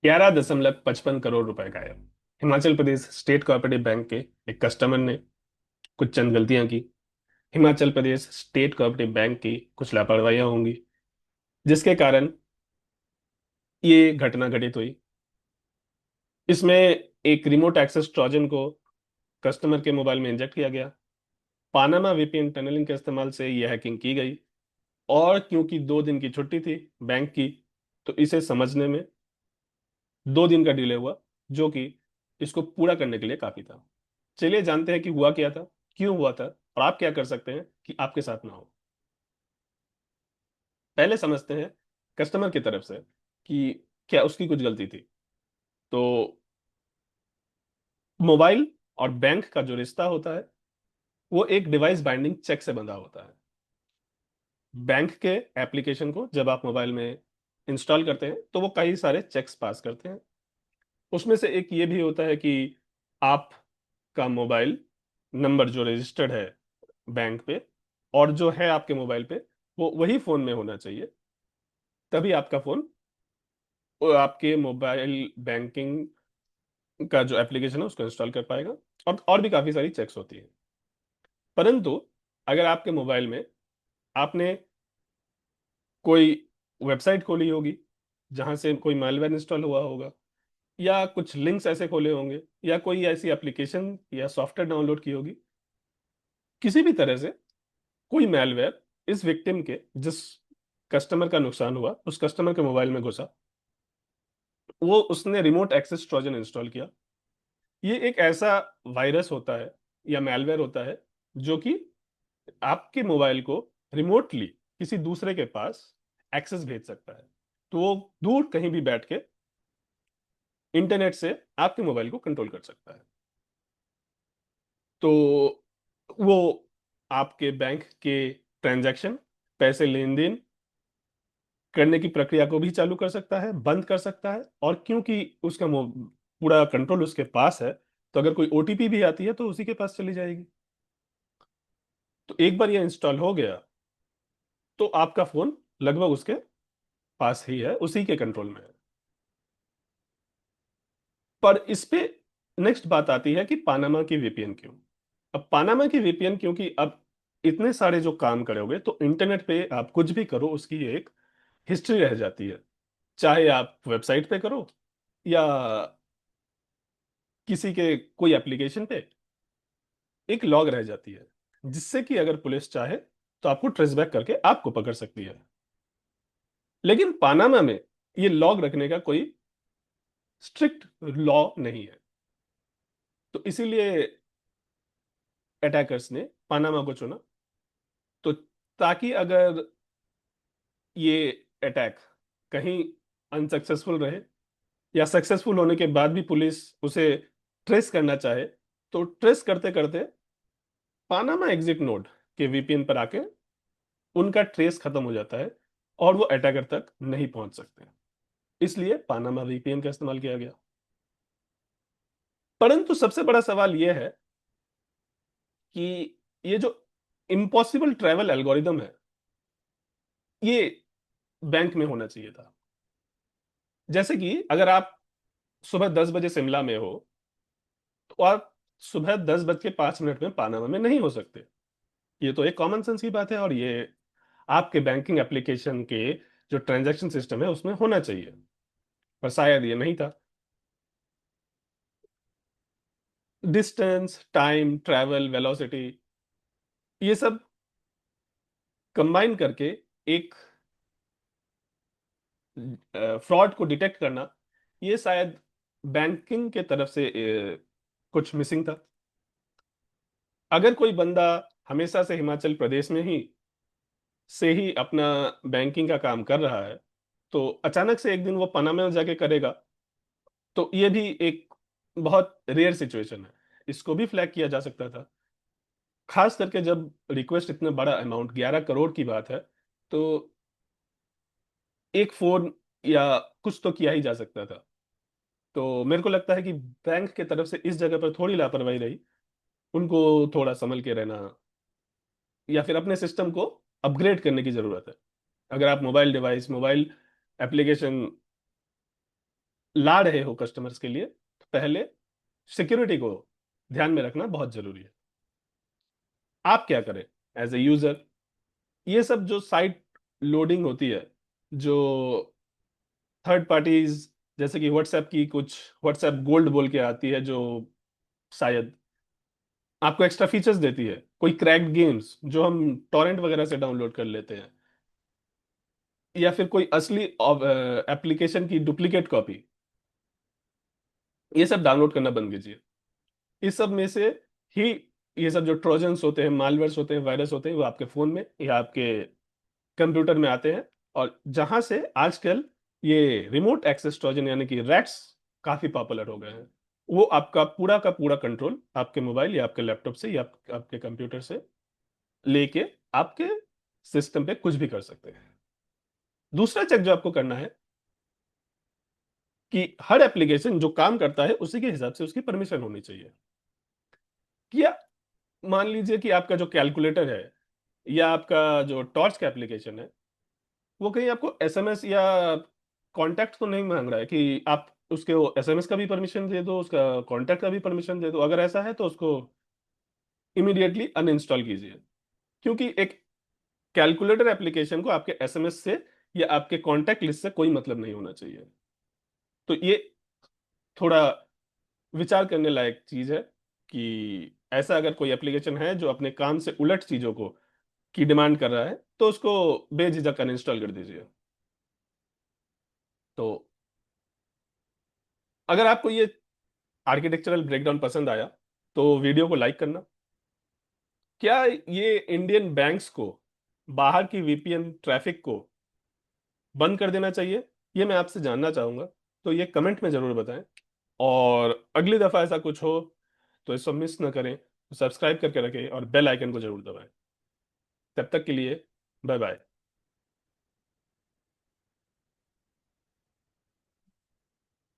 11.55 करोड़ रुपए गायब। Himachal Pradesh state cooperative bank के एक कस्टमर ने कुछ चंद गलतियां की। Himachal Pradesh state cooperative bank की कुछ लापरवाहियां होंगी, जिसके कारण ये घटना घटित हुई। इसमें एक रिमोट एक्सेस ट्रोजन को कस्टमर के मोबाइल में इंजेक्ट किया गया। पानामा वीपीएन टनलिंग के इस्तेमाल से यह हैकिंग की गई। और क्योंकि 2 दिन की छुट्टी थी बैंक की, तो इसे समझने में 2 दिन का डिले हुआ, जो कि इसको पूरा करने के लिए काफी था। चलिए जानते हैं कि हुआ क्या था, क्यों हुआ था, और आप क्या कर सकते हैं कि आपके साथ ना हो। पहले समझते हैं कस्टमर की तरफ से कि क्या उसकी कुछ गलती थी। तो मोबाइल और बैंक का जो रिश्ता होता है, वो एक डिवाइस बाइंडिंग चेक से बंधा होता है। बैंक के एप्लीकेशन को जब आप मोबाइल में इंस्टॉल करते हैं, तो वो कई सारे चेक्स पास करते हैं। उसमें से एक ये भी होता है कि आपका मोबाइल नंबर जो रजिस्टर्ड है बैंक पे, और जो है आपके मोबाइल पे, वो वही फोन में होना चाहिए। तभी आपका फोन वो आपके मोबाइल बैंकिंग का जो एप्लीकेशन है उसको इंस्टॉल कर पाएगा। और भी काफी सारी चेक्स होती है। परंतु अगर आपके मोबाइल में आपने कोई वेबसाइट खोली होगी जहां से कोई मैलवेयर इंस्टॉल हुआ होगा, या कुछ लिंक्स ऐसे खोले होंगे, या कोई ऐसी एप्लीकेशन या सॉफ्टवेयर डाउनलोड की होगी, किसी भी तरह से कोई मैलवेयर इस विक्टिम के, जिस कस्टमर का नुकसान हुआ उस कस्टमर के मोबाइल में घुसा, वो उसने रिमोट एक्सेस ट्रोजन इंस्टॉल किया। ये एक ऐसा वायरस होता है या मैलवेयर होता है, जो कि आपके मोबाइल को रिमोटली किसी दूसरे के पास एक्सेस भेज सकता है। तो वो दूर कहीं भी बैठ के इंटरनेट से आपके मोबाइल को कंट्रोल कर सकता है। तो वो आपके बैंक के ट्रांजैक्शन, पैसे लेन देन करने की प्रक्रिया को भी चालू कर सकता है, बंद कर सकता है। और क्योंकि उसका पूरा कंट्रोल उसके पास है, तो अगर कोई ओटीपी भी आती है तो उसी के पास चली जाएगी। तो एक बार ये इंस्टॉल हो गया, तो आपका फोन लगभग उसके पास ही है, उसी के कंट्रोल में है। पर इस पे नेक्स्ट बात आती है कि पानामा की वीपीएन क्यों। अब पानामा की वीपीएन क्योंकि अब इतने सारे जो काम करोगे, तो इंटरनेट पे आप कुछ भी करो उसकी एक हिस्ट्री रह जाती है। चाहे आप वेबसाइट पे करो, या किसी के कोई एप्लीकेशन पे, एक लॉग रह जाती है, जिससे कि अगर पुलिस चाहे तो आपको ट्रेस बैक करके आपको पकड़ सकती है। लेकिन पानामा में ये लॉग रखने का कोई स्ट्रिक्ट लॉ नहीं है। तो इसीलिए अटैकर्स ने पानामा को चुना। तो ताकि अगर ये अटैक कहीं अनसक्सेसफुल रहे, या सक्सेसफुल होने के बाद भी पुलिस उसे ट्रेस करना चाहे, तो ट्रेस करते करते पानामा एग्जिट नोड के वीपीएन पर आके उनका ट्रेस खत्म हो जाता है, और वो अटैकर तक नहीं पहुंच सकते। इसलिए पानामा वीपीएन का इस्तेमाल किया गया। परंतु सबसे बड़ा सवाल यह है कि ये जो इम्पॉसिबल ट्रैवल एल्गोरिदम है, ये बैंक में होना चाहिए था। जैसे कि अगर आप सुबह 10 बजे शिमला में हो, तो आप सुबह 10:05 में पानामा में नहीं हो सकते। ये तो एक कॉमन सेंस की बात है, और ये आपके बैंकिंग एप्लीकेशन के जो ट्रांजैक्शन सिस्टम है उसमें होना चाहिए। पर शायद ये नहीं था। डिस्टेंस, टाइम, ट्रैवल, वेलोसिटी, ये सब कंबाइन करके एक फ्रॉड को डिटेक्ट करना, ये शायद बैंकिंग के तरफ से कुछ मिसिंग था। अगर कोई बंदा हमेशा से हिमाचल प्रदेश में ही से ही अपना बैंकिंग का काम कर रहा है, तो अचानक से एक दिन वो पनामा में जाके करेगा, तो ये भी एक बहुत रेयर सिचुएशन है। इसको भी फ्लैग किया जा सकता था। खास करके जब रिक्वेस्ट इतना बड़ा अमाउंट 11 करोड़ की बात है, तो एक फोन या कुछ तो किया ही जा सकता था। तो मेरे को लगता है कि बैंक की तरफ से इस जगह पर थोड़ी लापरवाही रही। उनको थोड़ा संभल के रहना, या फिर अपने सिस्टम को अपग्रेड करने की जरूरत है। अगर आप मोबाइल डिवाइस, मोबाइल एप्लीकेशन ला रहे हो कस्टमर्स के लिए, तो पहले सिक्योरिटी को ध्यान में रखना बहुत जरूरी है। आप क्या करें एज ए यूजर, ये सब जो साइट लोडिंग होती है, जो थर्ड पार्टीज, जैसे कि व्हाट्सएप की कुछ, व्हाट्सएप गोल्ड बोल के आती है जो शायद आपको एक्स्ट्रा फीचर्स देती है, कोई क्रैक्ड गेम्स जो हम टॉरेंट वगैरह से डाउनलोड कर लेते हैं, या फिर कोई असली एप्लीकेशन की डुप्लीकेट कॉपी, ये सब डाउनलोड करना बंद कीजिए। इस सब में से ही ये सब जो ट्रोजन्स होते हैं, मालवेयर्स होते हैं, वायरस होते हैं, वो आपके फोन में या आपके कंप्यूटर में आते हैं। और जहां से आजकल ये रिमोट एक्सेस ट्रोजन यानी कि रैट्स काफी पॉपुलर हो गए हैं, वो आपका पूरा का पूरा कंट्रोल आपके मोबाइल या आपके लैपटॉप से या आपके कंप्यूटर से लेके आपके सिस्टम पे कुछ भी कर सकते हैं। दूसरा चेक जो आपको करना है कि हर एप्लीकेशन जो काम करता है उसी के हिसाब से उसकी परमिशन होनी चाहिए। क्या, मान लीजिए कि आपका जो कैलकुलेटर है या आपका जो टॉर्च का एप्लीकेशन है, वो कहीं आपको एसएमएस या कांटेक्ट तो नहीं मांग रहा है कि आप उसके वो एसएमएस का भी परमिशन दे दो, उसका कांटेक्ट का भी परमिशन दे दो। अगर ऐसा है तो उसको इमीडिएटली अनइंस्टॉल कीजिए, क्योंकि एक कैलकुलेटर एप्लीकेशन को आपके एसएमएस से या आपके कांटेक्ट लिस्ट से कोई मतलब नहीं होना चाहिए। तो ये थोड़ा विचार करने लायक चीज है कि ऐसा अगर कोई एप्लीकेशन है जो अपने काम से उलट चीजों को की डिमांड कर रहा है, तो उसको बेझिझक अनइंस्टॉल कर दीजिए। तो अगर आपको ये आर्किटेक्चरल ब्रेकडाउन पसंद आया तो वीडियो को लाइक करना। क्या ये इंडियन बैंक्स को बाहर की वीपीएन ट्रैफिक को बंद कर देना चाहिए, ये मैं आपसे जानना चाहूंगा, तो ये कमेंट में जरूर बताएं। और अगली दफा ऐसा कुछ हो तो इसको मिस ना करें, सब्सक्राइब करके रखें और बेल आइकन को जरूर दबाएं। तब तक के लिए बाय बाय।